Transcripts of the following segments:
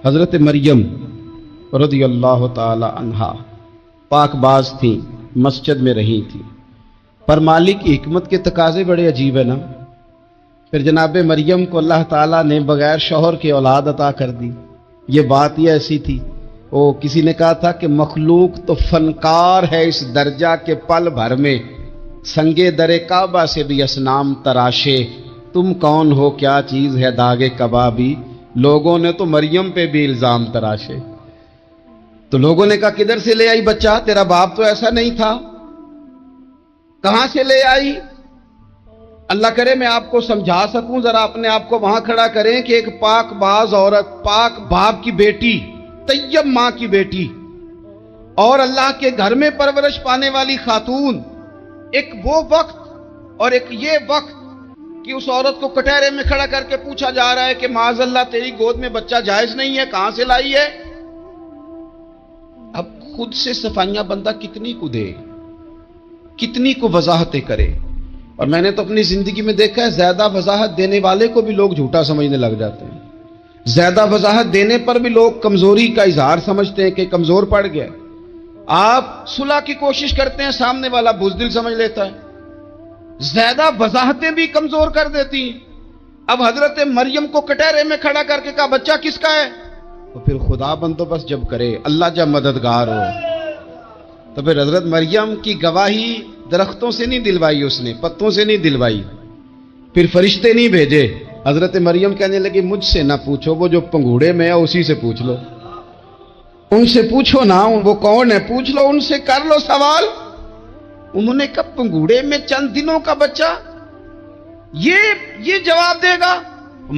حضرت مریم رضی اللہ تعالی عنہا پاک باز تھیں، مسجد میں رہی تھیں، پر مالک کی حکمت کے تقاضے بڑے عجیب ہیں نا۔ پھر جناب مریم کو اللہ تعالیٰ نے بغیر شوہر کے اولاد عطا کر دی۔ یہ بات یہ ایسی تھی، وہ کسی نے کہا تھا کہ مخلوق تو فنکار ہے اس درجہ کے پل بھر میں سنگے در کعبہ سے بھی اصنام تراشے، تم کون ہو کیا چیز ہے داغ کبابی، لوگوں نے تو مریم پہ بھی الزام تراشے۔ تو لوگوں نے کہا کدھر سے لے آئی بچہ، تیرا باپ تو ایسا نہیں تھا، کہاں سے لے آئی؟ اللہ کرے میں آپ کو سمجھا سکوں، ذرا اپنے آپ کو وہاں کھڑا کریں کہ ایک پاک باز عورت، پاک باپ کی بیٹی، طیب ماں کی بیٹی اور اللہ کے گھر میں پرورش پانے والی خاتون، ایک وہ وقت اور ایک یہ وقت کہ اس عورت کو کٹہرے میں کھڑا کر کے پوچھا جا رہا ہے کہ معاذ اللہ تیری گود میں بچہ جائز نہیں ہے، کہاں سے لائی ہے؟ اب خود سے صفائیاں بندہ کتنی کو دے، کتنی کو وضاحتیں کرے۔ اور میں نے تو اپنی زندگی میں دیکھا ہے زیادہ وضاحت دینے والے کو بھی لوگ جھوٹا سمجھنے لگ جاتے ہیں، زیادہ وضاحت دینے پر بھی لوگ کمزوری کا اظہار سمجھتے ہیں کہ کمزور پڑ گیا۔ آپ صلح کی کوشش کرتے ہیں، سامنے والا بزدل سمجھ لیتا ہے، زیادہ وضاحتیں بھی کمزور کر دیتی ہیں۔ اب حضرت مریم کو کٹہرے میں کھڑا کر کے کہا بچہ کس کا ہے؟ تو پھر خدا بندوبست جب کرے، اللہ جب مددگار ہو، تو پھر حضرت مریم کی گواہی درختوں سے نہیں دلوائی، اس نے پتوں سے نہیں دلوائی، پھر فرشتے نہیں بھیجے۔ حضرت مریم کہنے لگی مجھ سے نہ پوچھو، وہ جو پنگوڑے میں ہے اسی سے پوچھ لو، ان سے پوچھو نا، وہ کون ہے پوچھ لو، ان سے کر لو سوال۔ انہوں نے کہا پنگوڑے میں چند دنوں کا بچہ، یہ جواب دے گا؟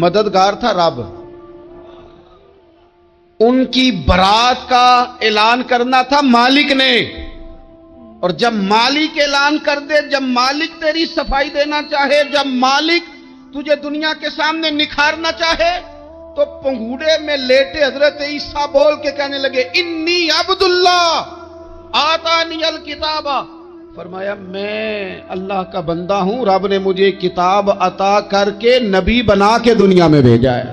مددگار تھا رب، ان کی برات کا اعلان کرنا تھا مالک نے، اور جب مالک اعلان کر دے، جب مالک تیری صفائی دینا چاہے، جب مالک تجھے دنیا کے سامنے نکھارنا چاہے، تو پنگوڑے میں لیٹے حضرت عیسیٰ بول کے کہنے لگے انی عبداللہ آتانی الکتاب، فرمایا میں اللہ کا بندہ ہوں، رب نے مجھے کتاب عطا کر کے نبی بنا کے دنیا میں بھیجا ہے،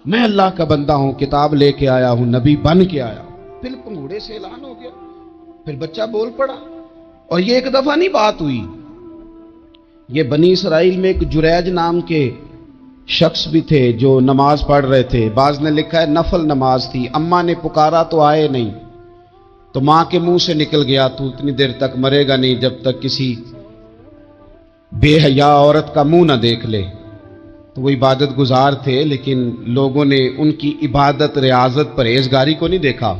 میں اللہ کا بندہ ہوں، کتاب لے کے آیا ہوں، نبی بن کے آیا ہوں۔ پھر پنگوڑے سے اعلان ہو گیا، پھر بچہ بول پڑا۔ اور یہ ایک دفعہ نہیں بات ہوئی، یہ بنی اسرائیل میں ایک جریج نام کے شخص بھی تھے جو نماز پڑھ رہے تھے، بعض نے لکھا ہے نفل نماز تھی، اماں نے پکارا تو آئے نہیں، تو ماں کے منہ سے نکل گیا تو اتنی دیر تک مرے گا نہیں جب تک کسی بے حیا عورت کا منہ نہ دیکھ لے۔ تو وہ عبادت گزار تھے، لیکن لوگوں نے ان کی عبادت، ریاضت، پرہیزگاری کو نہیں دیکھا،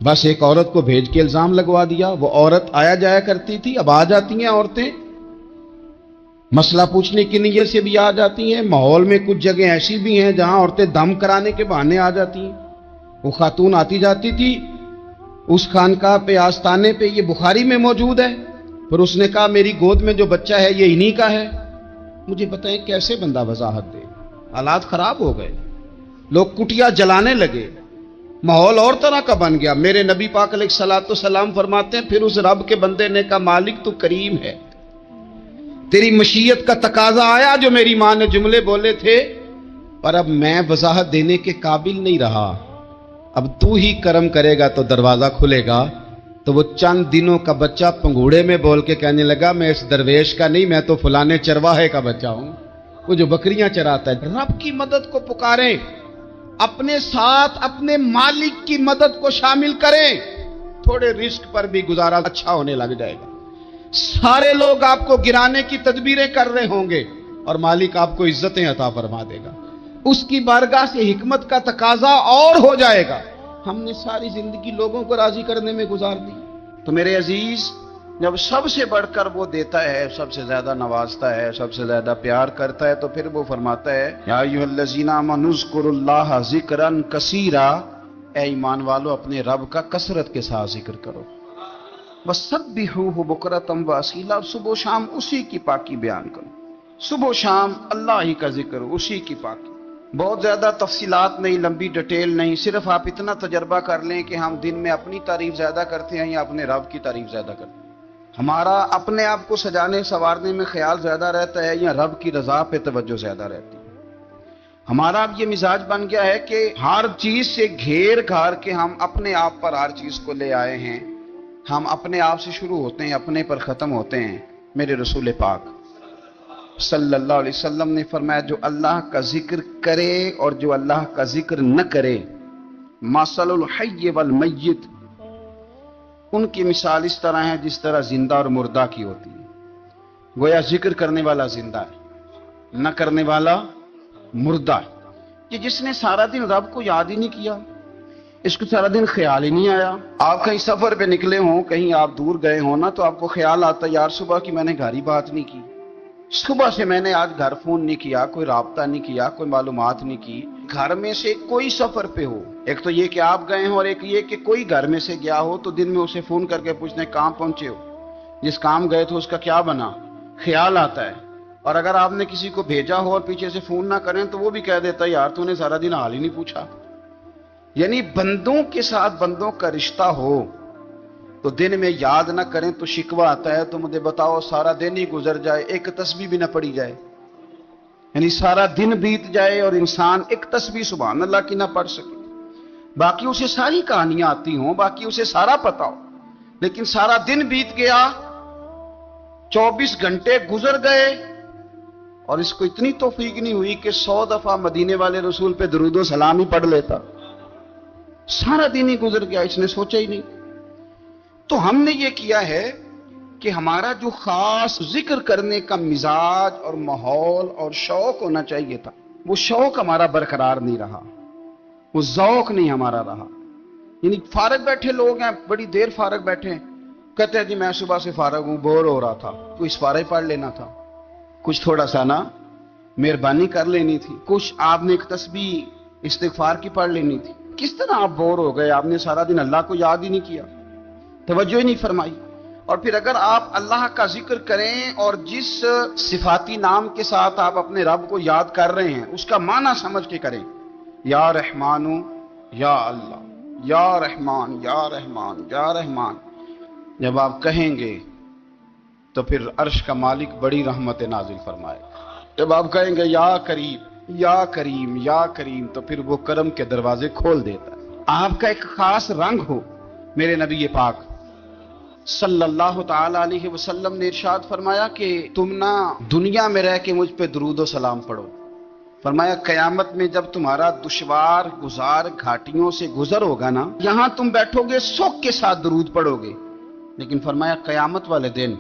بس ایک عورت کو بھیج کے الزام لگوا دیا۔ وہ عورت آیا جایا کرتی تھی، اب آ جاتی ہیں عورتیں، مسئلہ پوچھنے کی نیت سے بھی آ جاتی ہیں۔ ماحول میں کچھ جگہ ایسی بھی ہیں جہاں عورتیں دم کرانے کے بہانے آ جاتی ہیں۔ وہ خاتون آتی جاتی تھی اس خانقاہ پہ، آستانے پہ، یہ بخاری میں موجود ہے، پھر اس نے کہا میری گود میں جو بچہ ہے یہ انہی کا ہے۔ مجھے بتائیں کیسے بندہ وضاحت دے؟ حالات خراب ہو گئے، لوگ کٹیا جلانے لگے، ماحول اور طرح کا بن گیا۔ میرے نبی پاک علیہ الصلوۃ والسلام فرماتے ہیں پھر اس رب کے بندے نے کہا مالک تو کریم ہے، تیری مشیت کا تقاضا آیا جو میری ماں نے جملے بولے تھے، پر اب میں وضاحت دینے کے قابل نہیں رہا، اب تو ہی کرم کرے گا تو دروازہ کھلے گا۔ تو وہ چند دنوں کا بچہ پنگوڑے میں بول کے کہنے لگا میں اس درویش کا نہیں، میں تو فلانے چرواہے کا بچہ ہوں، وہ جو بکریاں چراتا ہے۔ رب کی مدد کو پکاریں، اپنے ساتھ اپنے مالک کی مدد کو شامل کریں، تھوڑے رزق پر بھی گزارا اچھا ہونے لگ جائے گا۔ سارے لوگ آپ کو گرانے کی تدبیریں کر رہے ہوں گے اور مالک آپ کو عزتیں عطا فرما دے گا، اس کی بارگاہ سے حکمت کا تقاضا اور ہو جائے گا۔ ہم نے ساری زندگی لوگوں کو راضی کرنے میں گزار دی۔ تو میرے عزیز، جب سب سے بڑھ کر وہ دیتا ہے، سب سے زیادہ نوازتا ہے، سب سے زیادہ پیار کرتا ہے، تو پھر وہ فرماتا ہے یا ایھا الذین آمنوا اذکروا اللہ ذکرا کثیرا، اے ایمان والو اپنے رب کا کثرت کے ساتھ ذکر کرو، وسبحوہ بکرۃ واصیلا، صبح و شام اسی کی پاکی بیان کرو، صبح و شام اللہ ہی کا ذکر، اسی کی پاکی۔ بہت زیادہ تفصیلات نہیں، لمبی ڈیٹیل نہیں، صرف آپ اتنا تجربہ کر لیں کہ ہم دن میں اپنی تعریف زیادہ کرتے ہیں یا اپنے رب کی تعریف زیادہ کرتے ہیں، ہمارا اپنے آپ کو سجانے سنوارنے میں خیال زیادہ رہتا ہے یا رب کی رضا پہ توجہ زیادہ رہتی ہے۔ ہمارا اب یہ مزاج بن گیا ہے کہ ہر چیز سے گھیر گھار کے ہم اپنے آپ پر ہر چیز کو لے آئے ہیں. ہم اپنے آپ سے شروع ہوتے ہیں، اپنے پر ختم ہوتے ہیں. میرے رسول پاک صلی اللہ علیہ وسلم نے فرمایا جو اللہ کا ذکر کرے اور جو اللہ کا ذکر نہ کرے، مثل الحی والمیت، ان کی مثال اس طرح ہے جس طرح زندہ اور مردہ کی ہوتی ہے. گویا ذکر کرنے والا زندہ ہے، نہ کرنے والا مردہ ہے. کہ جس نے سارا دن رب کو یاد ہی نہیں کیا، اس کو سارا دن خیال ہی نہیں آیا. آپ کہیں سفر پہ نکلے ہوں، کہیں آپ دور گئے ہوں نا، تو آپ کو خیال آتا ہے یار صبح کی میں نے گھر ہی بات نہیں کی، صبح سے میں نے آج گھر فون نہیں کیا، کوئی رابطہ نہیں کیا، کوئی معلومات نہیں کی. گھر میں سے کوئی سفر پہ ہو، ایک تو یہ کہ آپ گئے ہوں اور ایک یہ کہ کوئی گھر میں سے گیا ہو، تو دن میں اسے فون کر کے پوچھنے کہاں پہنچے ہو، جس کام گئے تھے اس کا کیا بنا، خیال آتا ہے. اور اگر آپ نے کسی کو بھیجا ہو اور پیچھے سے فون نہ کریں تو وہ بھی کہہ دیتا ہے یار تو نے سارا دن حال ہی نہیں پوچھا. یعنی بندوں کے ساتھ بندوں کا رشتہ ہو تو دن میں یاد نہ کریں تو شکوہ آتا ہے. تو مجھے بتاؤ سارا دن ہی گزر جائے، ایک تسبیح بھی نہ پڑھی جائے، یعنی سارا دن بیت جائے اور انسان ایک تسبیح سبحان اللہ کی نہ پڑھ سکے. باقی اسے ساری کہانیاں آتی ہوں، باقی اسے سارا پتا ہو، لیکن سارا دن بیت گیا، 24 گھنٹے گزر گئے اور اس کو اتنی توفیق نہیں ہوئی کہ 100 دفعہ مدینے والے رسول پہ درود و سلام ہی پڑھ لیتا. سارا دن ہی گزر گیا، اس نے سوچا ہی نہیں. تو ہم نے یہ کیا ہے کہ ہمارا جو خاص ذکر کرنے کا مزاج اور ماحول اور شوق ہونا چاہیے تھا، وہ شوق ہمارا برقرار نہیں رہا، وہ ذوق نہیں ہمارا رہا. یعنی فارغ بیٹھے لوگ ہیں، بڑی دیر فارغ بیٹھے ہیں، کہتے ہیں جی میں صبح سے فارغ ہوں، بور ہو رہا تھا، کوئی اس فارغ پڑھ لینا تھا، کچھ تھوڑا سا نا مہربانی کر لینی تھی، کچھ آپ نے ایک تسبیح استغفار کی پڑھ لینی تھی. کس طرح آپ بور ہو گئے؟ آپ نے سارا دن اللہ کو یاد ہی نہیں کیا، توجہ ہی نہیں فرمائی. اور پھر اگر آپ اللہ کا ذکر کریں اور جس صفاتی نام کے ساتھ آپ اپنے رب کو یاد کر رہے ہیں اس کا معنی سمجھ کے کریں، یا رحمان یا اللہ، یا رحمان یا رحمان یا رحمان، جب آپ کہیں گے تو پھر عرش کا مالک بڑی رحمت نازل فرمائے. جب آپ کہیں گے یا کریم یا کریم یا کریم تو پھر وہ کرم کے دروازے کھول دیتا ہے. آپ کا ایک خاص رنگ ہو. میرے نبی پاک صلی اللہ تعالی علیہ وسلم نے ارشاد فرمایا کہ تم نہ دنیا میں رہ کے مجھ پہ درود و سلام پڑھو، فرمایا قیامت میں جب تمہارا دشوار گزار گھاٹیوں سے گزر ہوگا نا، یہاں تم بیٹھو گے سوگ کے ساتھ درود پڑھو گے، لیکن فرمایا قیامت والے دن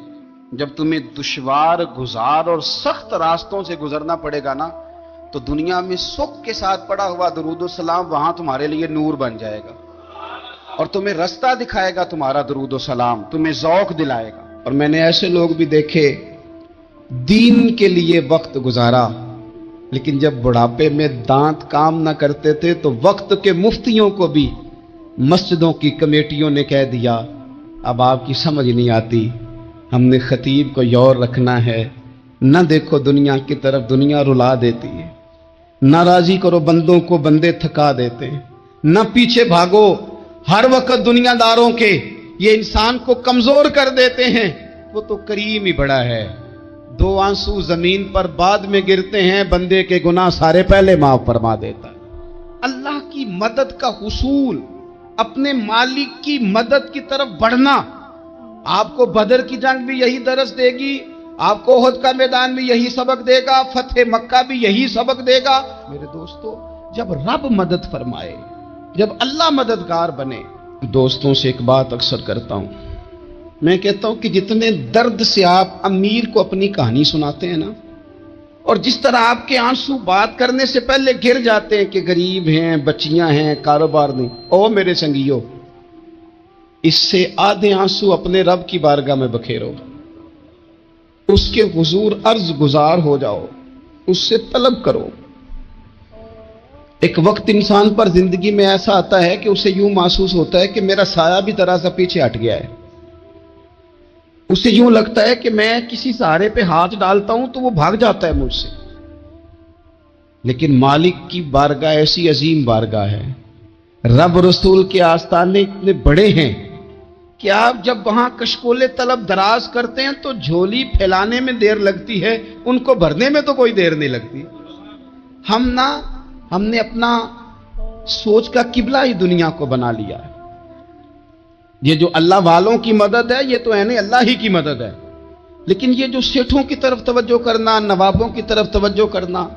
جب تمہیں دشوار گزار اور سخت راستوں سے گزرنا پڑے گا نا، تو دنیا میں سکھ کے ساتھ پڑا ہوا درود و سلام وہاں تمہارے لیے نور بن جائے گا اور تمہیں رستہ دکھائے گا. تمہارا درود و سلام تمہیں ذوق دلائے گا. اور میں نے ایسے لوگ بھی دیکھے دین کے لیے وقت گزارا، لیکن جب بڑھاپے میں دانت کام نہ کرتے تھے تو وقت کے مفتیوں کو بھی مسجدوں کی کمیٹیوں نے کہہ دیا اب آپ کی سمجھ نہیں آتی، ہم نے خطیب کو یور رکھنا ہے، نہ دیکھو دنیا کی طرف، دنیا رلا دیتی ہے، نہ راضی کرو بندوں کو، بندے تھکا دیتے ہیں، نہ پیچھے بھاگو ہر وقت دنیا داروں کے، یہ انسان کو کمزور کر دیتے ہیں. وہ تو کریم ہی بڑا ہے، 2 آنسو زمین پر بعد میں گرتے ہیں، بندے کے گناہ سارے پہلے معاف فرما دیتا ہے. اللہ کی مدد کا حصول، اپنے مالک کی مدد کی طرف بڑھنا. آپ کو بدر کی جنگ بھی یہی درس دے گی، آپ کو احد کا میدان بھی یہی سبق دے گا، فتح مکہ بھی یہی سبق دے گا. میرے دوستو، جب رب مدد فرمائے، جب اللہ مددگار بنے. دوستوں سے ایک بات اکثر کرتا ہوں، میں کہتا ہوں کہ جتنے درد سے آپ امیر کو اپنی کہانی سناتے ہیں نا، اور جس طرح آپ کے آنسو بات کرنے سے پہلے گر جاتے ہیں کہ غریب ہیں، بچیاں ہیں، کاروبار نہیں، او میرے سنگیو، اس سے آدھے آنسو اپنے رب کی بارگاہ میں بکھیرو، اس کے حضور عرض گزار ہو جاؤ، اس سے طلب کرو. ایک وقت انسان پر زندگی میں ایسا آتا ہے کہ اسے یوں محسوس ہوتا ہے کہ میرا سایہ بھی ذرا سا پیچھے ہٹ گیا ہے. اسے یوں لگتا ہے کہ میں کسی سہارے پہ ہاتھ ڈالتا ہوں تو وہ بھاگ جاتا ہے مجھ سے. لیکن مالک کی بارگاہ ایسی عظیم بارگاہ ہے، رب رسول کے آستانے اتنے بڑے ہیں کہ آپ جب وہاں کشکول طلب دراز کرتے ہیں تو جھولی پھیلانے میں دیر لگتی ہے، ان کو بھرنے میں تو کوئی دیر نہیں لگتی. ہم نہ ہم نے اپنا سوچ کا قبلہ ہی دنیا کو بنا لیا ہے. یہ جو اللہ والوں کی مدد ہے یہ تو ہے نہیں، اللہ ہی کی مدد ہے. لیکن یہ جو سیٹھوں کی طرف توجہ کرنا، نوابوں کی طرف توجہ کرنا،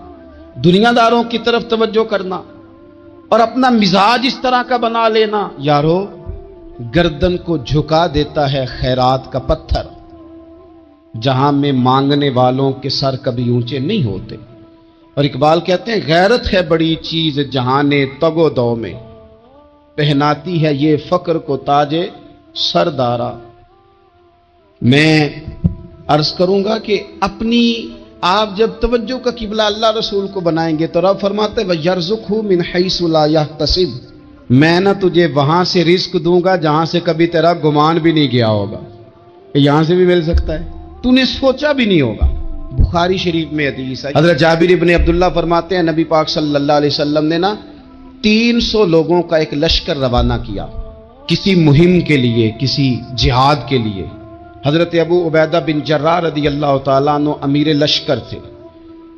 دنیا داروں کی طرف توجہ کرنا اور اپنا مزاج اس طرح کا بنا لینا، یارو گردن کو جھکا دیتا ہے خیرات کا پتھر، جہاں میں مانگنے والوں کے سر کبھی اونچے نہیں ہوتے. اور اقبال کہتے ہیں غیرت ہے بڑی چیز جہانے تگ و دو میں، پہناتی ہے یہ فقر کو تاج سردارا. میں عرض کروں گا کہ اپنی آپ جب توجہ کا قبلہ اللہ رسول کو بنائیں گے تو رب فرماتے ہیں وَيَرْزُقْهُ مِنْ حَيْثُ لَا يَحْتَسِبُ، میں نہ تجھے وہاں سے رزق دوں گا جہاں سے کبھی تیرا گمان بھی نہیں گیا ہوگا. یہاں سے بھی مل سکتا ہے، تو نے سوچا بھی نہیں ہوگا. بخاری شریف میں حدیث ہے، حضرت جابر ابن عبداللہ فرماتے ہیں نبی پاک صلی اللہ علیہ وسلم نے 300 لوگوں کا ایک لشکر روانہ کیا کسی مہم کے لیے، کسی جہاد کے لیے. حضرت ابو عبیدہ بن جراح رضی اللہ تعالیٰ عنہ امیر لشکر تھے.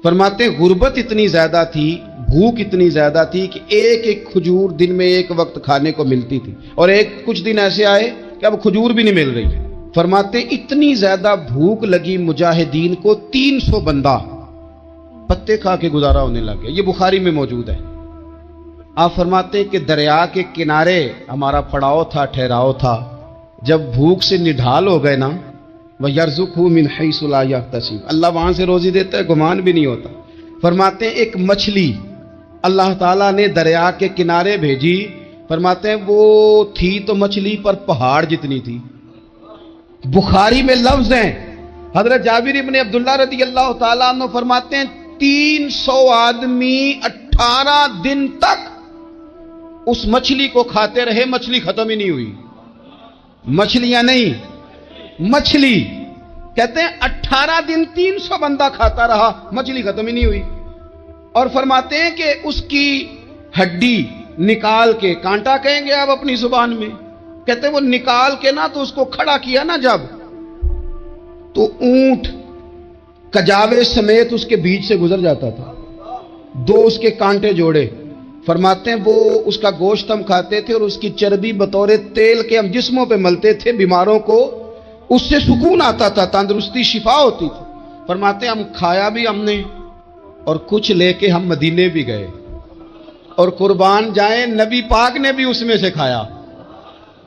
فرماتے ہیں غربت اتنی زیادہ تھی، بھوک اتنی زیادہ تھی کہ ایک ایک کھجور دن میں ایک وقت کھانے کو ملتی تھی، اور کچھ دن ایسے آئے کہ اب کھجور بھی نہیں مل رہی ہے. فرماتے ہیں اتنی زیادہ بھوک لگی مجاہدین کو 300 بندہ پتے کھا کے گزارا ہونے لگے. یہ بخاری میں موجود ہے. آپ فرماتے ہیں کہ دریا کے کنارے ہمارا پڑاؤ تھا، ٹھہراؤ تھا. جب بھوک سے نڈھال ہو گئے نا، وَيَرْزُقْهُ مِنْ حَيْثُ لَا يَحْتَسِبُ، اللہ وہاں سے روزی دیتا ہے، گمان بھی نہیں ہوتا. فرماتے ہیں ایک مچھلی اللہ تعالیٰ نے دریا کے کنارے بھیجی. فرماتے ہیں وہ تھی تو مچھلی پر پہاڑ جتنی تھی. بخاری میں لفظ ہیں، حضرت جابر ابن عبداللہ رضی اللہ تعالیٰ عنہ فرماتے ہیں 300 آدمی 18 دن تک اس مچھلی کو کھاتے رہے، مچھلی ختم ہی نہیں ہوئی. مچھلیاں نہیں، مچھلی. کہتے ہیں 18 دن 300 بندہ کھاتا رہا، مچھلی ختم ہی نہیں ہوئی. اور فرماتے ہیں کہ اس کی ہڈی نکال کے، کانٹا کہیں گے آپ اپنی زبان میں، کہتے ہیں وہ نکال کے نا تو اس کو کھڑا کیا نا جب، تو اونٹ کجاوے سمیت اس کے بیچ سے گزر جاتا تھا. 2 اس کے کانٹے جوڑے. فرماتے ہیں وہ اس کا گوشت ہم کھاتے تھے اور اس کی چربی بطور تیل کے ہم جسموں پہ ملتے تھے، بیماروں کو اس سے سکون آتا تھا، تندرستی شفا ہوتی تھی. فرماتے ہیں ہم کھایا بھی ہم نے اور کچھ لے کے ہم مدینے بھی گئے، اور قربان جائیں نبی پاک نے بھی اس میں سے کھایا.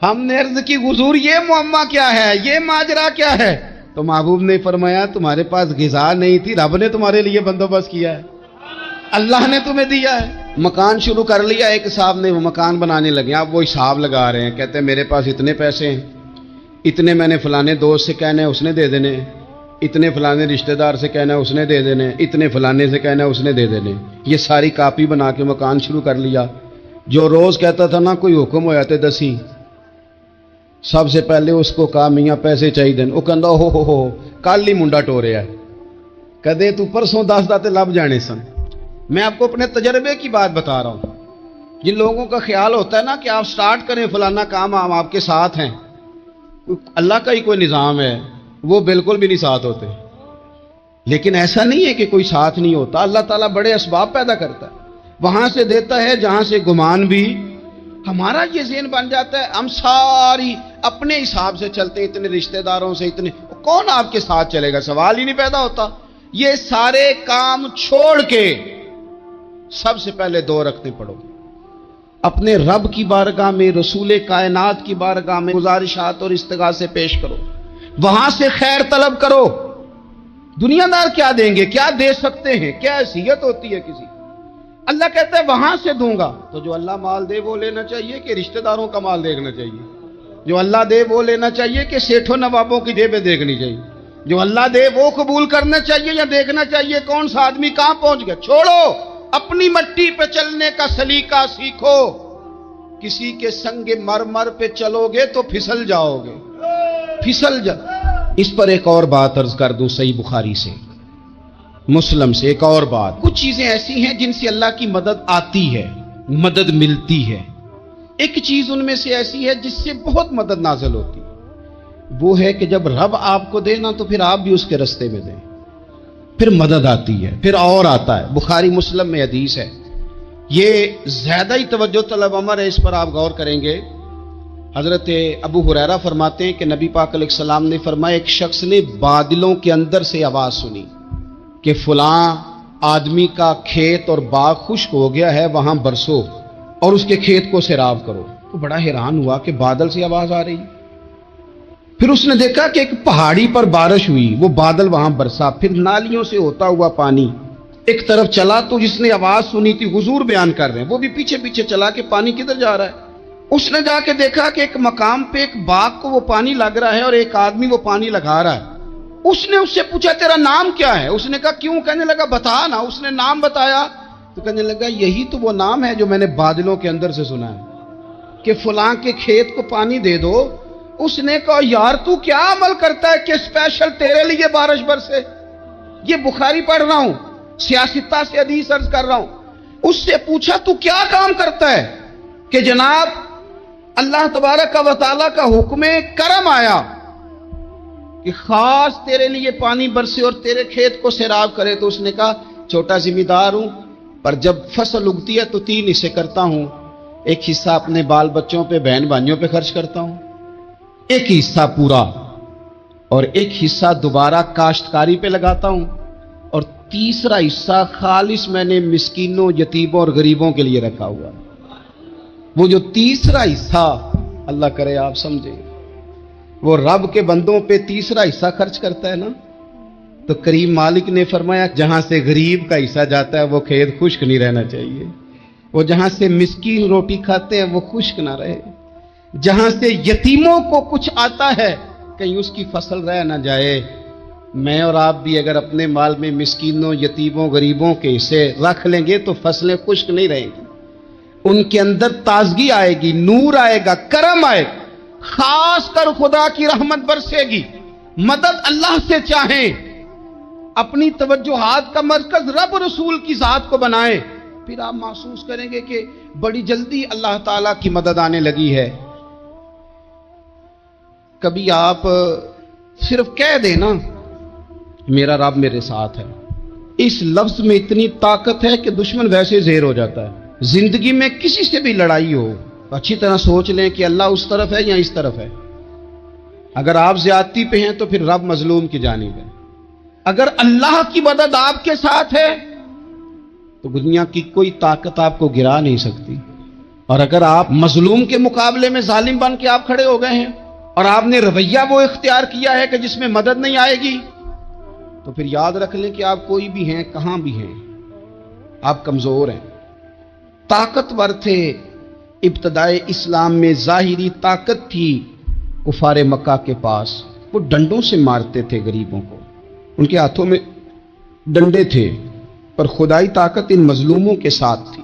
ہم نے عرض کی حضور یہ معمہ کیا ہے، یہ ماجرا کیا ہے؟ تو محبوب نے فرمایا تمہارے پاس غذا نہیں تھی، رب نے تمہارے لیے بندوبست کیا ہے، اللہ نے تمہیں دیا ہے. مکان شروع کر لیا، ایک صاحب نے وہ مکان بنانے لگے. آپ وہ حساب لگا رہے ہیں، کہتے ہیں میرے پاس اتنے پیسے ہیں، اتنے میں نے فلانے دوست سے کہنا ہے اس نے دے دینے، اتنے فلانے رشتہ دار سے کہنا ہے اس نے دے دینے، اتنے فلانے سے کہنا ہے اس نے دے دینے. یہ ساری کاپی بنا کے مکان شروع کر لیا. جو روز کہتا تھا نا کوئی حکم ہو جاتے 10 سب سے پہلے اس کو کہا میاں پیسے چاہیے دن. وہ کہندا ہو کل ہی منڈا ٹوریا ہے، کدے تو پرسوں 10 داتے لب جانے سن. میں آپ کو اپنے تجربے کی بات بتا رہا ہوں. جن لوگوں کا خیال ہوتا ہے نا کہ آپ سٹارٹ کریں فلانا کام، ہم آپ کے ساتھ ہیں، اللہ کا ہی کوئی نظام ہے، وہ بالکل بھی نہیں ساتھ ہوتے. لیکن ایسا نہیں ہے کہ کوئی ساتھ نہیں ہوتا. اللہ تعالیٰ بڑے اسباب پیدا کرتا ہے، وہاں سے دیتا ہے جہاں سے گمان بھی. ہمارا یہ ذہن بن جاتا ہے ہم ساری اپنے حساب سے چلتے ہیں، اتنے رشتہ داروں سے، اتنے کون آپ کے ساتھ چلے گا، سوال ہی نہیں پیدا ہوتا. یہ سارے کام چھوڑ کے سب سے پہلے 2 رکعتیں پڑھو، اپنے رب کی بارگاہ میں، رسول کائنات کی بارگاہ میں گزارشات اور استغاثے پیش کرو، وہاں سے خیر طلب کرو. دنیا دار کیا دیں گے، کیا دے سکتے ہیں، کیا حیثیت ہوتی ہے کسی. اللہ کہتا ہے وہاں سے دوں گا. تو جو اللہ مال دے وہ لینا چاہیے کہ رشتہ داروں کا مال دیکھنا چاہیے؟ جو اللہ دے وہ لینا چاہیے کہ سیٹھوں نوابوں کی جیبیں دیکھنی چاہیے؟ جو اللہ دے وہ قبول کرنا چاہیے یا دیکھنا چاہیے کون سا آدمی کہاں پہنچ گیا؟ چھوڑو، اپنی مٹی پہ چلنے کا سلیقہ سیکھو. کسی کے سنگ مرمر پہ چلو گے تو پھسل جاؤ گے، پھسل جا. اس پر ایک اور بات عرض کر دوں، صحیح بخاری سے، مسلم سے ایک اور بات. کچھ چیزیں ایسی ہیں جن سے اللہ کی مدد آتی ہے، مدد ملتی ہے. ایک چیز ان میں سے ایسی ہے جس سے بہت مدد نازل ہوتی ہے، وہ ہے کہ جب رب آپ کو دے نا تو پھر آپ بھی اس کے رستے میں دیں، پھر مدد آتی ہے، پھر اور آتا ہے. بخاری مسلم میں حدیث ہے یہ زیادہ ہی توجہ طلب امر ہے، اس پر آپ غور کریں گے۔ حضرت ابو ہریرہ فرماتے ہیں کہ نبی پاک علیہ السلام نے فرمایا ایک شخص نے بادلوں کے اندر سے آواز سنی کہ فلاں آدمی کا کھیت اور باغ خشک ہو گیا ہے، وہاں برسو اور اس کے کھیت کو سیراب کرو۔ تو بڑا حیران ہوا کہ بادل سے آواز آ رہی۔ پھر اس نے دیکھا کہ ایک پہاڑی پر بارش ہوئی، وہ بادل وہاں برسا، پھر نالیوں سے ہوتا ہوا پانی ایک طرف چلا۔ تو جس نے آواز سنی تھی، حضور بیان کر رہے ہیں، وہ بھی پیچھے پیچھے چلا کہ پانی کدھر جا رہا ہے۔ اس نے جا کے دیکھا کہ ایک مقام پہ ایک باغ کو وہ پانی لگ رہا ہے اور ایک آدمی وہ پانی لگا رہا ہے۔ اس نے اس سے پوچھا تیرا نام کیا ہے؟ اس نے کہا کیوں؟ کہنے لگا بتا نا۔ اس نے نام بتایا تو کہنے لگا یہی تو وہ نام ہے جو میں نے بادلوں کے اندر سے سنا ہے کہ فلاں کے کھیت کو پانی دے دو۔ اس نے کہا یار تو کیا عمل کرتا ہے کہ اسپیشل تیرے لیے بارش برسے؟ یہ بخاری پڑھ رہا ہوں، سیاستہ سے حدیث عرض کر رہا ہوں۔ اس سے پوچھا تو کیا کام کرتا ہے کہ جناب اللہ تبارک و تعالیٰ کا حکم کرم آیا کہ خاص تیرے لیے پانی برسے اور تیرے کھیت کو سیراب کرے؟ تو اس نے کہا چھوٹا ذمہ دار ہوں، پر جب فصل اگتی ہے تو 3 حصے کرتا ہوں۔ ایک حصہ اپنے بال بچوں پہ، بہن بھائیوں پہ خرچ کرتا ہوں، ایک حصہ پورا، اور ایک حصہ دوبارہ کاشتکاری پہ لگاتا ہوں، اور تیسرا حصہ خالص میں نے مسکینوں، یتیموں اور غریبوں کے لیے رکھا ہوا۔ وہ جو تیسرا حصہ، اللہ کرے آپ سمجھے، وہ رب کے بندوں پہ تیسرا حصہ خرچ کرتا ہے نا، تو کریم مالک نے فرمایا جہاں سے غریب کا حصہ جاتا ہے وہ کھیت خشک نہیں رہنا چاہیے، وہ جہاں سے مسکین روٹی کھاتے ہیں وہ خشک نہ رہے، جہاں سے یتیموں کو کچھ آتا ہے کہیں اس کی فصل رہ نہ جائے۔ میں اور آپ بھی اگر اپنے مال میں مسکینوں، یتیموں، غریبوں کے حصے رکھ لیں گے تو فصلیں خشک نہیں رہیں گی، ان کے اندر تازگی آئے گی، نور آئے گا، کرم آئے گا، خاص کر خدا کی رحمت برسے گی۔ مدد اللہ سے چاہیں، اپنی توجہات کا مرکز رب رسول کی ذات کو بنائیں، پھر آپ محسوس کریں گے کہ بڑی جلدی اللہ تعالیٰ کی مدد آنے لگی ہے۔ کبھی آپ صرف کہہ دیں نا میرا رب میرے ساتھ ہے، اس لفظ میں اتنی طاقت ہے کہ دشمن ویسے زیر ہو جاتا ہے۔ زندگی میں کسی سے بھی لڑائی ہو، اچھی طرح سوچ لیں کہ اللہ اس طرف ہے یا اس طرف ہے۔ اگر آپ زیادتی پہ ہیں تو پھر رب مظلوم کی جانب ہے۔ اگر اللہ کی مدد آپ کے ساتھ ہے تو دنیا کی کوئی طاقت آپ کو گرا نہیں سکتی، اور اگر آپ مظلوم کے مقابلے میں ظالم بن کے آپ کھڑے ہو گئے ہیں اور آپ نے رویہ وہ اختیار کیا ہے کہ جس میں مدد نہیں آئے گی، تو پھر یاد رکھ لیں کہ آپ کوئی بھی ہیں، کہاں بھی ہیں، آپ کمزور ہیں۔ طاقتور تھے ابتدائے اسلام میں، ظاہری طاقت تھی کفار مکہ کے پاس، وہ ڈنڈوں سے مارتے تھے غریبوں کو، ان کے ہاتھوں میں ڈنڈے تھے، پر خدائی طاقت ان مظلوموں کے ساتھ تھی۔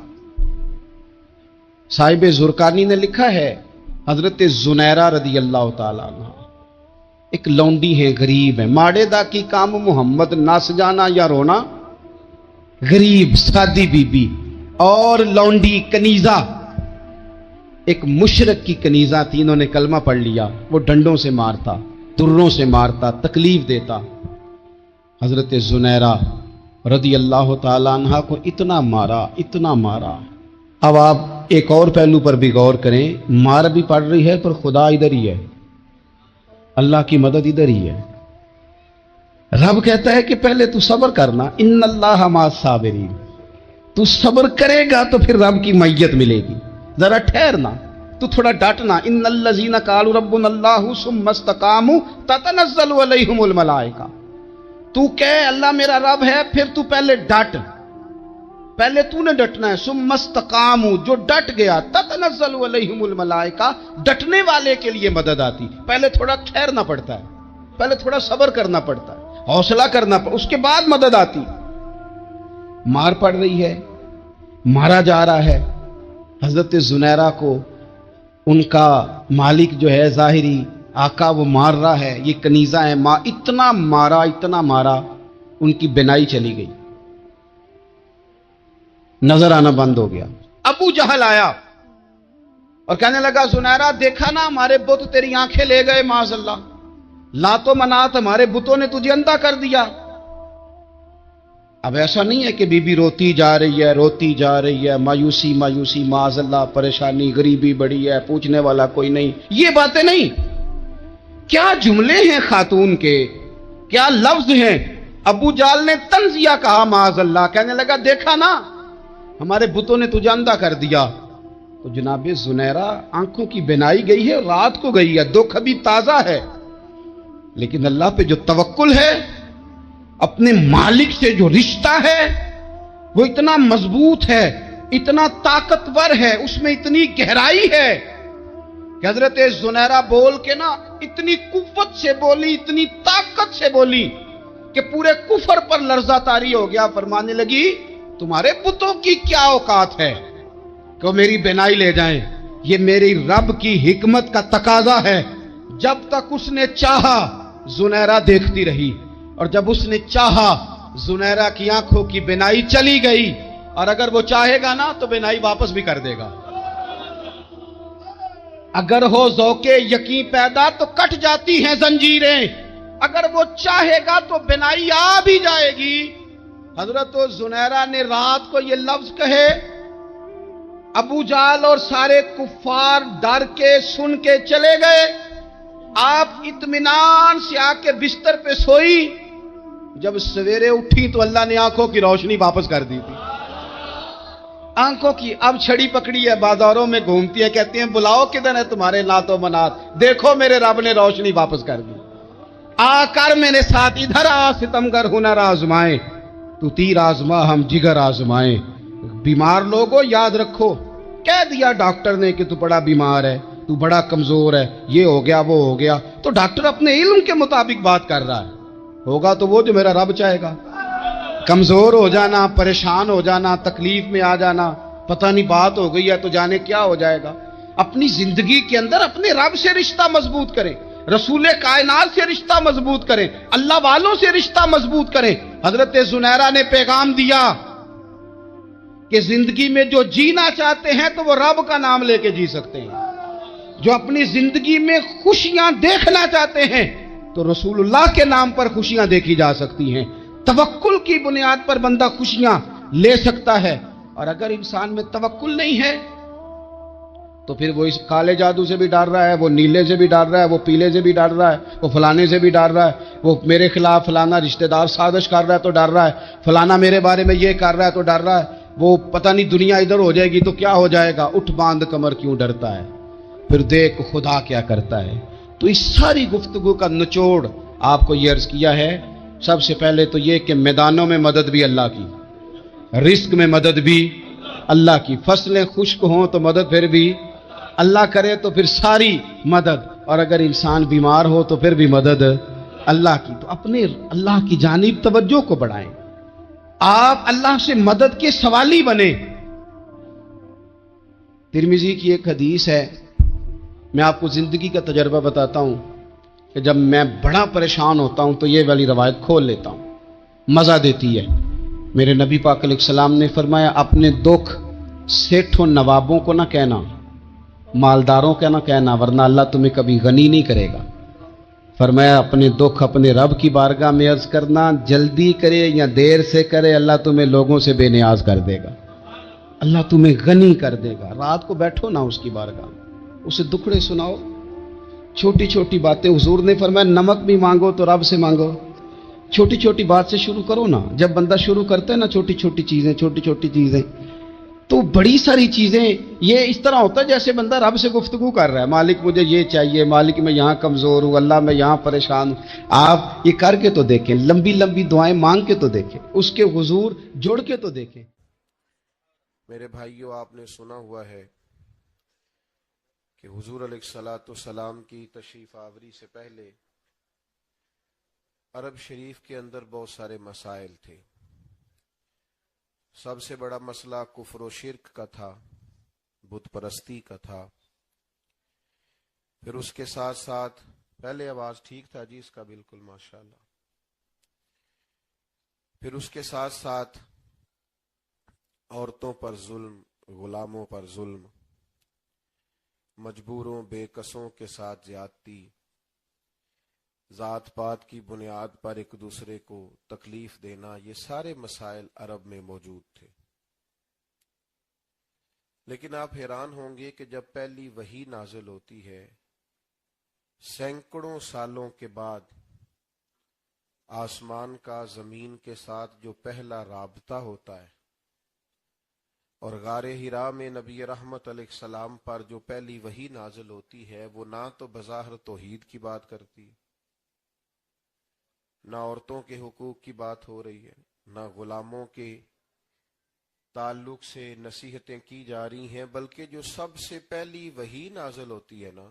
صاحب زرقانی نے لکھا ہے حضرت زنیرہ رضی اللہ تعالیٰ عنہ ایک لونڈی ہے، غریب ہے، ماڑے دا کی کام محمد نس جانا یا رونا، غریب سادی بی بی اور لونڈی کنیزہ، ایک مشرک کی کنیزہ تھی، انہوں نے کلمہ پڑھ لیا، وہ ڈنڈوں سے مارتا، دروں سے مارتا، تکلیف دیتا۔ حضرت زنیرہ رضی اللہ تعالیٰ عنہ کو اتنا مارا، اتنا مارا۔ اب آپ ایک اور پہلو پر بھی غور کریں، مار بھی پڑ رہی ہے پر خدا ادھر ہی ہے، اللہ کی مدد ادھر ہی ہے۔ رب کہتا ہے کہ پہلے تو صبر کرنا، ان اللہ مع الصابرین، تو صبر کرے گا تو پھر رب کی معیت ملے گی، ذرا ٹھہرنا، تو تھوڑا ڈٹنا۔ ان الذین قالوا ربنا اللہ ثم استقاموا تتنزل علیہم الملائکہ، تو کہے اللہ میرا رب ہے، پھر تو پہلے ڈٹ، پہلے تو نے ڈٹنا ہے۔ ثم استقاموا، جو ڈٹ گیا، تتنزل علیہم الملائکہ، ڈٹنے والے کے لیے مدد آتی، پہلے تھوڑا ٹھہرنا پڑتا ہے، پہلے تھوڑا صبر کرنا پڑتا ہے، حوصلہ کرنا پڑتا، اس کے بعد مدد آتی۔ مار پڑ رہی ہے، مارا جا رہا ہے حضرت زنیرہ کو، ان کا مالک جو ہے ظاہری آقا وہ مار رہا ہے، یہ کنیزہ ہے، ماں اتنا مارا، اتنا مارا، ان کی بینائی چلی گئی، نظر آنا بند ہو گیا۔ ابو جہل آیا اور کہنے لگا زنیرہ دیکھا نا ہمارے بت تیری آنکھیں لے گئے، معاذ اللہ، لات و منات ہمارے بتوں نے تجھے اندھا کر دیا۔ اب ایسا نہیں ہے کہ بی بی روتی جا رہی ہے مایوسی مایوسی معاذ اللہ پریشانی غریبی بڑی ہے پوچھنے والا کوئی نہیں، یہ باتیں نہیں. کیا جملے ہیں خاتون کے، کیا لفظ ہیں. ابو جال نے تنزیہ کہا معاذ اللہ، کہنے لگا دیکھا نا ہمارے بتوں نے تجھے اندھا کر دیا. تو جناب زنیرہ آنکھوں کی بینائی گئی ہے، رات کو گئی ہے، دکھ ابھی تازہ ہے، لیکن اللہ پہ جو توکل ہے، اپنے مالک سے جو رشتہ ہے وہ اتنا مضبوط ہے، اتنا طاقتور ہے، اس میں اتنی گہرائی ہے کہ حضرت زنیرہ بول کے نا اتنی قوت سے بولی، اتنی طاقت سے بولی کہ پورے کفر پر لرزہ طاری ہو گیا. فرمانے لگی تمہارے بتوں کی کیا اوقات ہے کہ وہ میری بینائی لے جائیں، یہ میری رب کی حکمت کا تقاضا ہے. جب تک اس نے چاہا زنیرہ دیکھتی رہی، اور جب اس نے چاہا زنیرہ کی آنکھوں کی بینائی چلی گئی، اور اگر وہ چاہے گا نا تو بینائی واپس بھی کر دے گا. اگر ہو ذوق یقین پیدا تو کٹ جاتی ہیں زنجیریں، اگر وہ چاہے گا تو بینائی آ بھی جائے گی. حضرت زنیرہ نے رات کو یہ لفظ کہے، ابو جال اور سارے کفار ڈر کے سن کے چلے گئے. آپ اطمینان سے آ کے بستر پہ سوئی. جب سویرے اٹھی تو اللہ نے آنکھوں کی روشنی واپس کر دی تھی. آنکھوں کی اب چھڑی پکڑی ہے، بازاروں میں گھومتی ہے، کہتی ہیں بلاؤ کدھر ہے تمہارے نات و منات، دیکھو میرے رب نے روشنی واپس کر دی. آ کر میرے ساتھ ادھر آ ستمگر ہنر آزمائے، تو تیر آزما ہم جگر آزمائے. بیمار لوگوں یاد رکھو، کہہ دیا ڈاکٹر نے کہ تو بڑا بیمار ہے، تو بڑا کمزور ہے، یہ ہو گیا وہ ہو گیا، تو ڈاکٹر اپنے علم کے مطابق بات کر رہا ہے. ہوگا تو وہ جو میرا رب چاہے گا. کمزور ہو جانا، پریشان ہو جانا، تکلیف میں آ جانا، پتہ نہیں بات ہو گئی ہے تو جانے کیا ہو جائے گا. اپنی زندگی کے اندر اپنے رب سے رشتہ مضبوط کریں، رسول کائنات سے رشتہ مضبوط کریں، اللہ والوں سے رشتہ مضبوط کریں. حضرت زنیرہ نے پیغام دیا کہ زندگی میں جو جینا چاہتے ہیں تو وہ رب کا نام لے کے جی سکتے ہیں. جو اپنی زندگی میں خوشیاں دیکھنا چاہتے ہیں تو رسول اللہ کے نام پر خوشیاں دیکھی جا سکتی ہیں. توکل کی بنیاد پر بندہ خوشیاں لے سکتا ہے. اور اگر انسان میں توکل نہیں ہے تو پھر وہ اس کالے جادو سے بھی ڈر رہا ہے، وہ نیلے سے بھی ڈر رہا ہے، وہ پیلے سے بھی ڈر رہا ہے، وہ فلانے سے بھی ڈر رہا ہے، وہ میرے خلاف فلانا رشتہ دار سازش کر رہا ہے تو ڈر رہا ہے، فلانا میرے بارے میں یہ کر رہا ہے تو ڈر رہا ہے، وہ پتہ نہیں دنیا ادھر ہو جائے گی تو کیا ہو جائے گا. اٹھ باندھ کمر کیوں ڈرتا ہے، پھر دیکھ خدا کیا کرتا ہے. تو اس ساری گفتگو کا نچوڑ آپ کو یہ عرض کیا ہے. سب سے پہلے تو یہ کہ میدانوں میں مدد بھی اللہ کی، رزق میں مدد بھی اللہ کی، فصلیں خشک ہوں تو مدد پھر بھی اللہ کرے، تو پھر ساری مدد، اور اگر انسان بیمار ہو تو پھر بھی مدد اللہ کی. تو اپنے اللہ کی جانب توجہ کو بڑھائیں، آپ اللہ سے مدد کے سوالی بنیں. ترمذی کی ایک حدیث ہے، میں آپ کو زندگی کا تجربہ بتاتا ہوں کہ جب میں بڑا پریشان ہوتا ہوں تو یہ والی روایت کھول لیتا ہوں، مزہ دیتی ہے. میرے نبی پاک علیہ السلام نے فرمایا اپنے دکھ سیٹھوں نوابوں کو نہ کہنا، مالداروں کا نہ کہنا، ورنہ اللہ تمہیں کبھی غنی نہیں کرے گا. فرمایا اپنے دکھ اپنے رب کی بارگاہ میں عرض کرنا، جلدی کرے یا دیر سے کرے اللہ تمہیں لوگوں سے بے نیاز کر دے گا، اللہ تمہیں غنی کر دے گا. رات کو بیٹھو نا اس کی بارگاہ، اسے دکھڑے سناؤ، چھوٹی چھوٹی باتیں. حضور نے فرمایا نمک بھی مانگو تو رب سے مانگو. چھوٹی چھوٹی بات سے شروع کرو نا. جب بندہ شروع کرتا ہے نا چھوٹی چھوٹی چیزیں تو بڑی ساری چیزیں، یہ اس طرح ہوتا ہے جیسے بندہ رب سے گفتگو کر رہا ہے، مالک مجھے یہ چاہیے، مالک میں یہاں کمزور ہوں، اللہ میں یہاں پریشان ہوں. آپ یہ کر کے تو دیکھیں، لمبی لمبی دعائیں مانگ کے تو دیکھیں، اس کے حضور جڑ کے تو دیکھیں. میرے بھائیوں، آپ نے سنا ہوا ہے کہ حضور علیہ الصلوۃ والسلام کی تشریف آوری سے پہلے عرب شریف کے اندر بہت سارے مسائل تھے. سب سے بڑا مسئلہ کفر و شرک کا تھا، بت پرستی کا تھا. پھر اس کے ساتھ ساتھ، پہلے آواز ٹھیک تھا جی اس کا بالکل ماشاءاللہ. پھر اس کے ساتھ ساتھ عورتوں پر ظلم، غلاموں پر ظلم، مجبوروں بے کسوں کے ساتھ زیادتی، ذات پات کی بنیاد پر ایک دوسرے کو تکلیف دینا، یہ سارے مسائل عرب میں موجود تھے. لیکن آپ حیران ہوں گے کہ جب پہلی وحی نازل ہوتی ہے سینکڑوں سالوں کے بعد، آسمان کا زمین کے ساتھ جو پہلا رابطہ ہوتا ہے، اور غار حرا میں نبی رحمت علیہ السلام پر جو پہلی وحی نازل ہوتی ہے، وہ نہ تو بظاہر توحید کی بات کرتی، نہ عورتوں کے حقوق کی بات ہو رہی ہے، نہ غلاموں کے تعلق سے نصیحتیں کی جا رہی ہیں، بلکہ جو سب سے پہلی وحی نازل ہوتی ہے نا،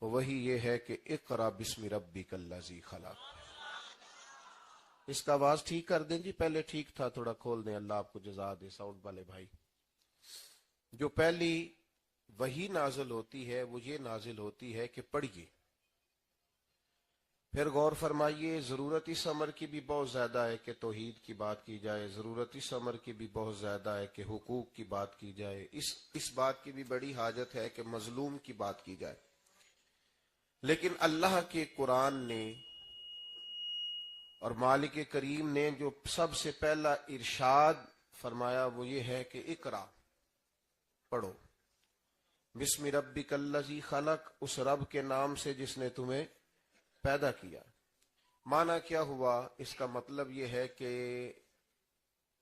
وہی یہ ہے کہ اقرا بسم ربک الذی خلق. اس کا آواز ٹھیک کر دیں جی، پہلے ٹھیک تھا، تھوڑا کھول دیں، اللہ آپ کو جزا دے ساؤنڈ والے بھائی. جو پہلی وحی نازل ہوتی ہے وہ یہ نازل ہوتی ہے کہ پڑھیے. پھر غور فرمائیے، ضرورت اس امر کی بھی بہت زیادہ ہے کہ توحید کی بات کی جائے، ضرورت اس امر کی بھی بہت زیادہ ہے کہ حقوق کی بات کی جائے، اس بات کی بھی بڑی حاجت ہے کہ مظلوم کی بات کی جائے. لیکن اللہ کے قرآن نے اور مالک کریم نے جو سب سے پہلا ارشاد فرمایا وہ یہ ہے کہ اقرا، پڑھو، بسم ربک الذی خلق، اس رب کے نام سے جس نے تمہیں پیدا کیا. معنی کیا ہوا؟ اس کا مطلب یہ ہے کہ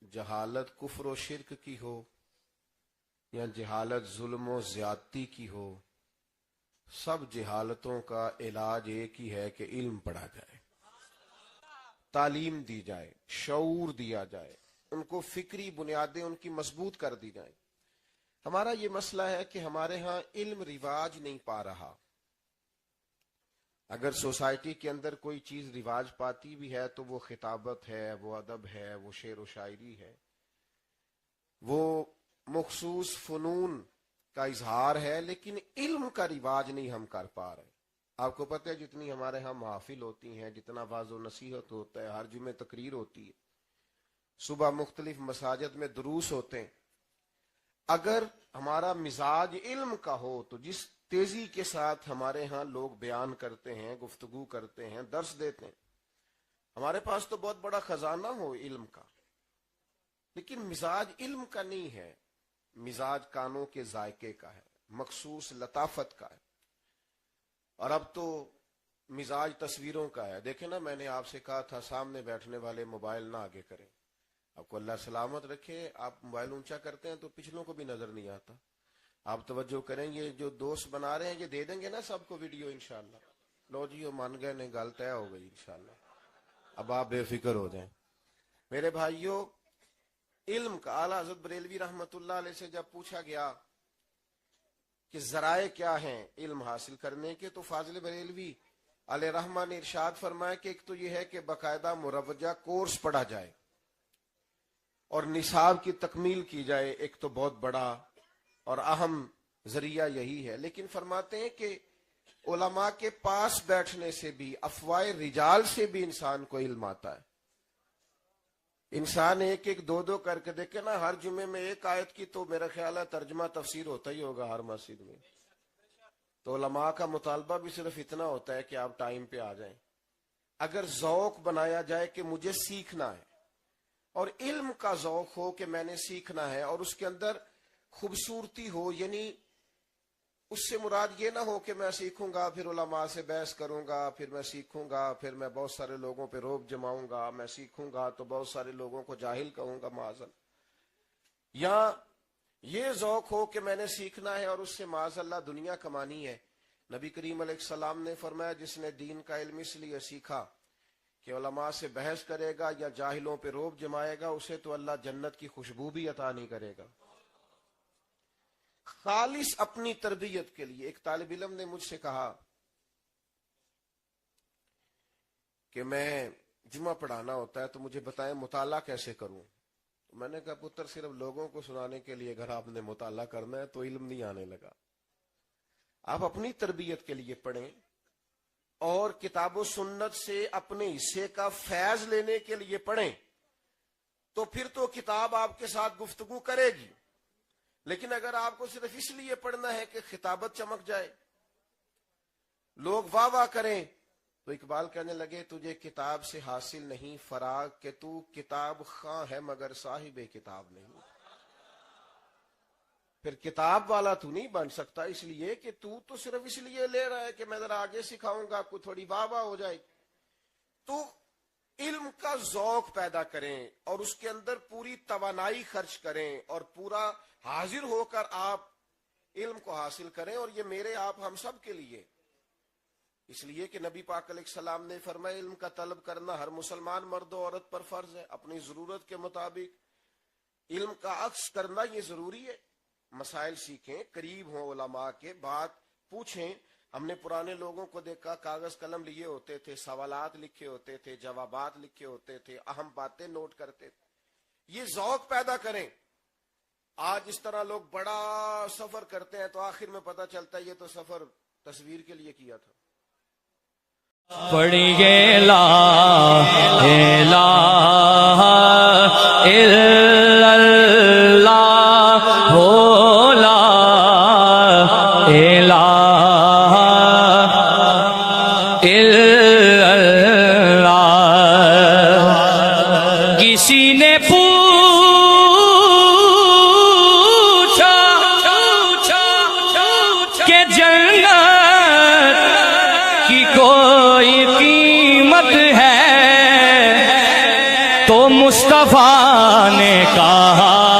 جہالت کفر و شرک کی ہو یا جہالت ظلم و زیادتی کی ہو، سب جہالتوں کا علاج ایک ہی ہے کہ علم پڑھا جائے، تعلیم دی جائے، شعور دیا جائے، ان کو فکری بنیادیں ان کی مضبوط کر دی جائیں. ہمارا یہ مسئلہ ہے کہ ہمارے ہاں علم رواج نہیں پا رہا. اگر سوسائٹی کے اندر کوئی چیز رواج پاتی بھی ہے تو وہ خطابت ہے، وہ ادب ہے، وہ شعر و شاعری ہے، وہ مخصوص فنون کا اظہار ہے، لیکن علم کا رواج نہیں ہم کر پا رہے. آپ کو پتہ ہے جتنی ہمارے ہاں محافل ہوتی ہیں، جتنا واعظ و نصیحت ہوتا ہے، ہر جمعے تقریر ہوتی ہے، صبح مختلف مساجد میں دروس ہوتے ہیں، اگر ہمارا مزاج علم کا ہو تو جس تیزی کے ساتھ ہمارے ہاں لوگ بیان کرتے ہیں، گفتگو کرتے ہیں، درس دیتے ہیں، ہمارے پاس تو بہت بڑا خزانہ ہو علم کا، لیکن مزاج علم کا نہیں ہے، مزاج کانوں کے ذائقے کا ہے، مخصوص لطافت کا ہے. اور اب تو مزاج تصویروں کا ہے. دیکھیں نا، میں نے آپ سے کہا تھا سامنے بیٹھنے والے موبائل نہ آگے کریں. آپ کو اللہ سلامت رکھے، آپ موبائل اونچا کرتے ہیں تو پچھلوں کو بھی نظر نہیں آتا. آپ توجہ کریں، یہ جو دوست بنا رہے ہیں یہ دے دیں گے نا سب کو ویڈیو انشاءاللہ. لو جی، وہ مان گئے، نہیں گل طے ہو گئی انشاءاللہ. اب آپ بے فکر ہو جائیں. میرے بھائیوں، علم کا اعلیٰ حضرت بریلوی رحمت اللہ علیہ سے جب پوچھا گیا کہ ذرائع کیا ہیں علم حاصل کرنے کے، تو فاضل بریلوی علیہ رحمہ نے ارشاد فرمایا کہ ایک تو یہ ہے کہ باقاعدہ مروجہ کورس پڑھا جائے اور نصاب کی تکمیل کی جائے، ایک تو بہت بڑا اور اہم ذریعہ یہی ہے. لیکن فرماتے ہیں کہ علماء کے پاس بیٹھنے سے بھی، افواہ رجال سے بھی انسان کو علم آتا ہے. انسان ایک ایک دو دو کر کے دیکھے نا، ہر جمعے میں ایک آیت کی تو میرا خیال ہے ترجمہ تفسیر ہوتا ہی ہوگا ہر مسجد میں. تو علماء کا مطالبہ بھی صرف اتنا ہوتا ہے کہ آپ ٹائم پہ آ جائیں. اگر ذوق بنایا جائے کہ مجھے سیکھنا ہے، اور علم کا ذوق ہو کہ میں نے سیکھنا ہے، اور اس کے اندر خوبصورتی ہو، یعنی اس سے مراد یہ نہ ہو کہ میں سیکھوں گا پھر علماء سے بحث کروں گا، پھر میں سیکھوں گا پھر میں بہت سارے لوگوں پہ روب جماؤں گا، میں سیکھوں گا تو بہت سارے لوگوں کو جاہل کہوں گا معاذ اللہ. یا یہ ذوق ہو کہ میں نے سیکھنا ہے اور اس سے معاذ اللہ دنیا کمانی ہے. نبی کریم علیہ السلام نے فرمایا جس نے دین کا علم اس لیے سیکھا کہ علماء سے بحث کرے گا یا جاہلوں پہ روب جمائے گا، اسے تو اللہ جنت کی خوشبو بھی عطا نہیں کرے گا. خالص اپنی تربیت کے لیے. ایک طالب علم نے مجھ سے کہا کہ میں جمعہ پڑھانا ہوتا ہے تو مجھے بتائیں مطالعہ کیسے کروں. میں نے کہا پتر، صرف لوگوں کو سنانے کے لیے اگر آپ نے مطالعہ کرنا ہے تو علم نہیں آنے لگا. آپ اپنی تربیت کے لیے پڑھیں اور کتاب و سنت سے اپنے حصے کا فیض لینے کے لیے پڑھیں، تو پھر تو کتاب آپ کے ساتھ گفتگو کرے گی. لیکن اگر آپ کو صرف اس لیے پڑھنا ہے کہ خطابت چمک جائے، لوگ واہ واہ کریں، تو اقبال کہنے لگے تجھے کتاب سے حاصل نہیں فراغ کہ تو کتاب خواں ہے مگر صاحب کتاب نہیں. پھر کتاب والا تو نہیں بن سکتا، اس لیے کہ تو صرف اس لیے لے رہا ہے کہ میں ذرا آگے سکھاؤں گا، کوئی تھوڑی واہ واہ ہو جائے. تو علم کا ذوق پیدا کریں اور اس کے اندر پوری توانائی خرچ کریں اور پورا حاضر ہو کر آپ علم کو حاصل کریں. اور یہ میرے آپ ہم سب کے لیے، اس لیے کہ نبی پاک علیہ السلام نے فرمایا علم کا طلب کرنا ہر مسلمان مرد و عورت پر فرض ہے. اپنی ضرورت کے مطابق علم کا عکس کرنا یہ ضروری ہے. مسائل سیکھیں، قریب ہوں علماء کے، بات پوچھیں. ہم نے پرانے لوگوں کو دیکھا کاغذ قلم لیے ہوتے تھے، سوالات لکھے ہوتے تھے، جوابات لکھے ہوتے تھے، اہم باتیں نوٹ کرتے تھے. یہ ذوق پیدا کریں. آج اس طرح لوگ بڑا سفر کرتے ہیں تو آخر میں پتہ چلتا ہے یہ تو سفر تصویر کے لیے کیا تھا. پڑھیے لا الہ الا اللہ ہو لا الہ الا اللہ. کسی نے پوچھا کہ جنت کی کوئی قیمت ہے تو مصطفیٰ نے کہا